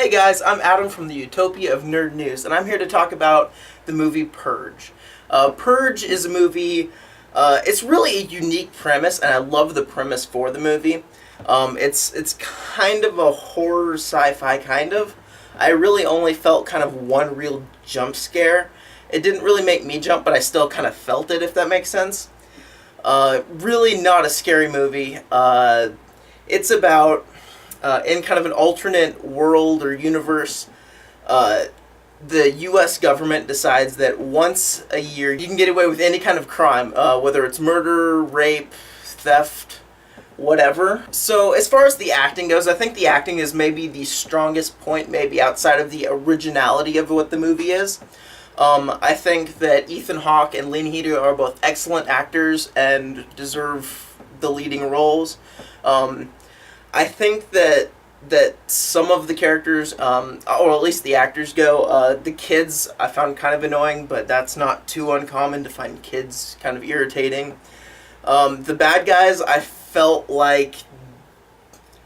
Hey guys, I'm Adam from the Utopia of Nerd News, and I'm here to talk about the movie Purge. Purge is a movie, it's really a unique premise, and I love the premise for the movie. It's kind of a horror sci-fi kind of. I really only felt kind of one real jump scare. It didn't really make me jump, but I still kind of felt it, if that makes sense. Really not a scary movie. It's about in kind of an alternate world or universe, the U.S. government decides that once a year you can get away with any kind of crime, whether it's murder, rape, theft, whatever. So as far as the acting goes, I think the acting is maybe the strongest point, maybe outside of the originality of what the movie is. I think that Ethan Hawke and Lena Headey are both excellent actors and deserve the leading roles. I think that some of the characters, or at least the actors go, the kids I found kind of annoying, but that's not too uncommon to find kids kind of irritating. The bad guys, I felt like,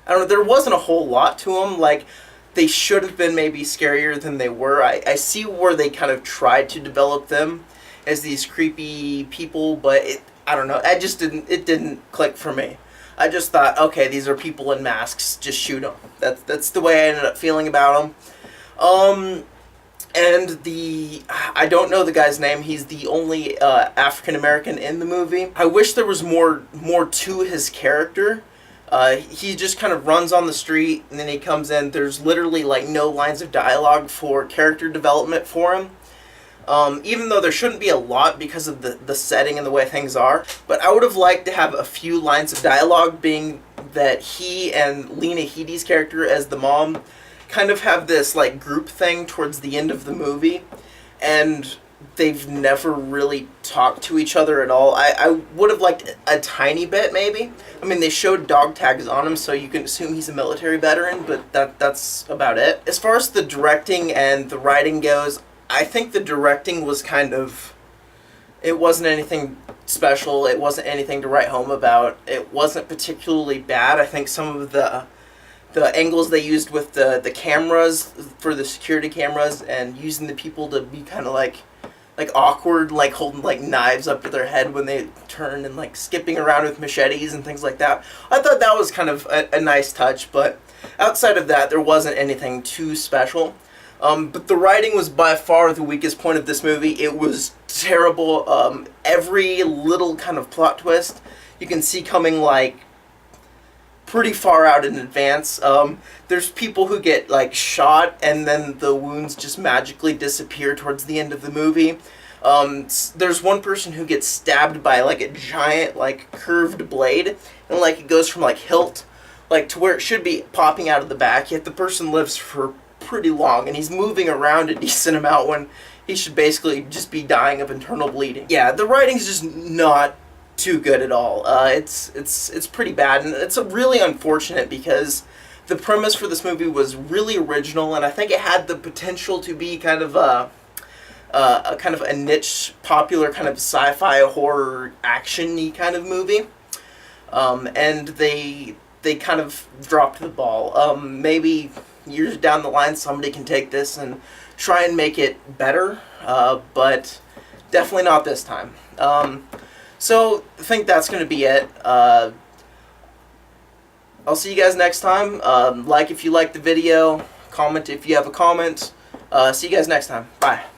I don't know, there wasn't a whole lot to them. Like, they should have been maybe scarier than they were. I see where they kind of tried to develop them as these creepy people, but I don't know, it didn't click for me. I just thought, okay, these are people in masks, just shoot them. That's the way I ended up feeling about them. And I don't know the guy's name. He's the only African American in the movie. I wish there was more to his character. He just kind of runs on the street and then he comes in. There's literally like no lines of dialogue for character development for him. Even though there shouldn't be a lot because of the setting and the way things are. But I would have liked to have a few lines of dialogue, being that he and Lena Headey's character as the mom kind of have this like group thing towards the end of the movie, and they've never really talked to each other at all. I would have liked a tiny bit, maybe. I mean, they showed dog tags on him, so you can assume he's a military veteran, but that's about it. As far as the directing and the writing goes, I think the directing was it wasn't anything special. It wasn't anything to write home about. It wasn't particularly bad. I think some of the angles they used with the cameras, for the security cameras, and using the people to be kind of like awkward, like holding like knives up to their head when they turn, and like skipping around with machetes and things like that. I thought that was kind of a nice touch, but outside of that, there wasn't anything too special. But the writing was by far the weakest point of this movie. It was terrible. Every little kind of plot twist you can see coming like pretty far out in advance. There's people who get like shot and then the wounds just magically disappear towards the end of the movie. There's one person who gets stabbed by like a giant like curved blade, and like it goes from like hilt like to where it should be popping out of the back, yet the person lives for pretty long, and he's moving around a decent amount when he should basically just be dying of internal bleeding. Yeah, the writing's just not too good at all. It's pretty bad, and it's really unfortunate because the premise for this movie was really original, and I think it had the potential to be kind of a kind of a niche, popular kind of sci-fi horror action-y kind of movie, and they kind of dropped the ball. Maybe years down the line somebody can take this and try and make it better, but definitely not this time. So I think that's going to be it. I'll see you guys next time. Like if you like the video, comment if you have a comment. See you guys next time. Bye.